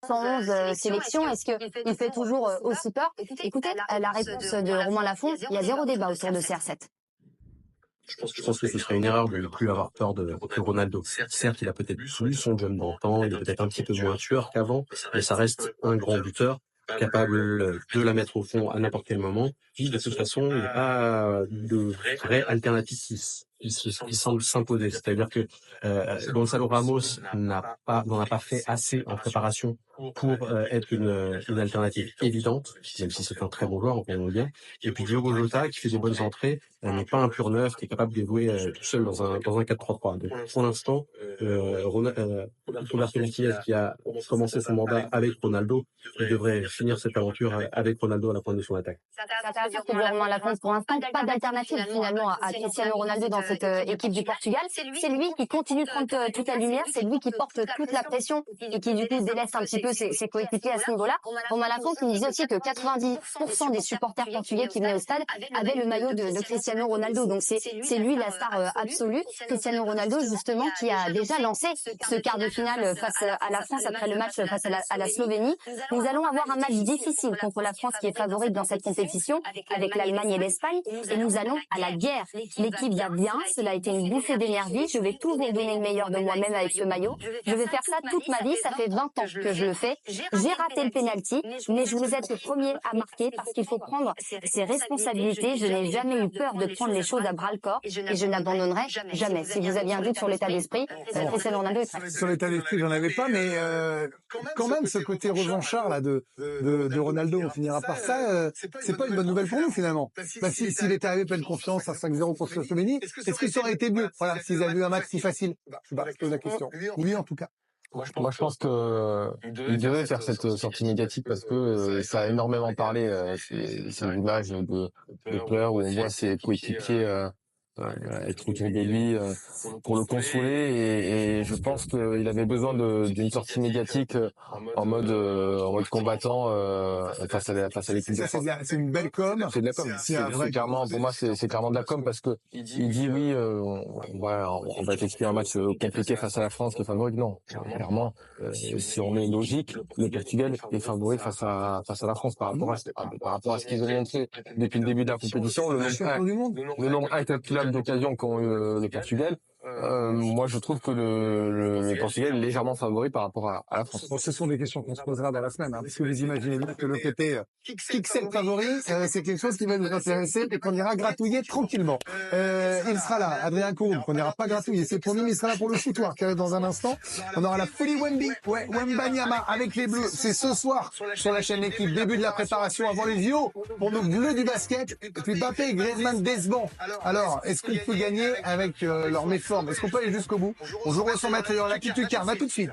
111 sélections. Est-ce qu'il fait toujours aussi peur? Écoutez, la réponse de Romain Lafont, il y a zéro débat autour de CR7. Je pense que ce serait une erreur de ne plus avoir peur de Ronaldo. Certes, il a peut-être plus son jump d'antan, il est peut-être un petit peu moins tueur qu'avant, mais ça reste un grand buteur, capable de la mettre au fond à n'importe quel moment. Puis, de toute façon, il n'y a pas de vraie alternative qui semble s'imposer. C'est-à-dire que Gonzalo Ramos n'en a pas fait assez en préparation pour être une alternative évidente, même si c'est un très bon joueur, on peut bien. Et puis Diogo Jota, qui fait des bonnes entrées, n'est pas un pur neuf, qui est capable d'évoluer tout seul dans un 4-3-3. Donc pour l'instant, Roberto Martinez, qui a commencé son mandat avec Ronaldo, il devrait finir cette aventure avec Ronaldo à la pointe de son attaque. C'est intéressant que Romain Lafont, pour l'instant, pas d'alternative finalement à Cristiano Ronaldo dans cette équipe du Portugal. C'est lui qui continue de prendre toute la lumière, c'est lui qui porte toute la pression et qui du coup délaisse un petit peu ses coéquipiers à ce niveau-là. Romain Lafont qui disait aussi que 90% des supporters portugais qui venaient au stade avaient le maillot de Cristiano Ronaldo. Donc c'est lui la star absolue. Cristiano Ronaldo justement qui a déjà lancé ce quart de finale face à la France après le match face à la Slovénie. Nous allons avoir un match difficile contre la France qui est favorite dans cette compétition avec l'Allemagne et l'Espagne et nous allons à la guerre. L'équipe va bien, cela a été une bouffée d'énergie. Je vais toujours donner le meilleur de moi-même avec ce maillot. Je vais faire ça toute ma vie, ça fait 20 ans que je le fais. J'ai raté le penalty, mais je vous êtes le premier à marquer parce qu'il faut prendre ses responsabilités. Je n'ai jamais eu peur de prendre les choses à bras le corps et je n'abandonnerai jamais. Si vous aviez un doute sur l'état d'esprit, Cristiano Ronaldo est prêt. Sur l'état d'esprit, j'en avais pas, mais quand même ce côté revanchard là de Ronaldo, on finira par ça. C'est pas une bonne nouvelle pour nous finalement. S'il était arrivé pleine confiance à 5-0 contre la Slovénie, est-ce que ça aurait été mieux? Voilà, s'ils avaient eu un match si facile. Je pose la question. Oui, en tout cas. Moi, je pense que il devait faire cette sortie médiatique parce que ça a énormément parlé. C'est une image de pleurs où on voit ses coéquipiers être autour de lui pour le consoler et je pense qu'il avait besoin d'une sortie médiatique en mode combattant face à l'équipe de France. C'est une belle com. C'est de la com. C'est clairement, pour moi, c'est clairement de la com parce que il dit oui, on va effectuer un match compliqué face à la France qui est favori. Non, clairement, si on est logique, le Portugal est favori face à la France par rapport à ce qu'ils ont montré depuis le début de la compétition. Le nombre incalculable d'occasions qu'ont eu le Portugal. Moi, je trouve que le Portugal est légèrement favori par rapport à la France. Bon, ce sont des questions qu'on se posera dans la semaine, parce que vous imaginez bien que le côté Kixel favori, c'est quelque chose qui va nous intéresser et qu'on ira gratouiller tranquillement. Il sera là, Adrien Courbe, qu'on n'ira pas gratouiller, c'est promis, mais il sera là pour le foutoir qui arrive dans un instant. On aura la folie Wembanyama avec les Bleus. C'est ce soir sur la chaîne L'équipe. Début de la préparation avant les JO pour nos Bleus du basket. Et puis Mbappé, Griezmann, Desban. Alors, est-ce qu'on peut gagner avec leur méforme? Est-ce qu'on peut aller jusqu'au bout? On joue au 100 mètres et on a qui tu carmes. À tout de suite.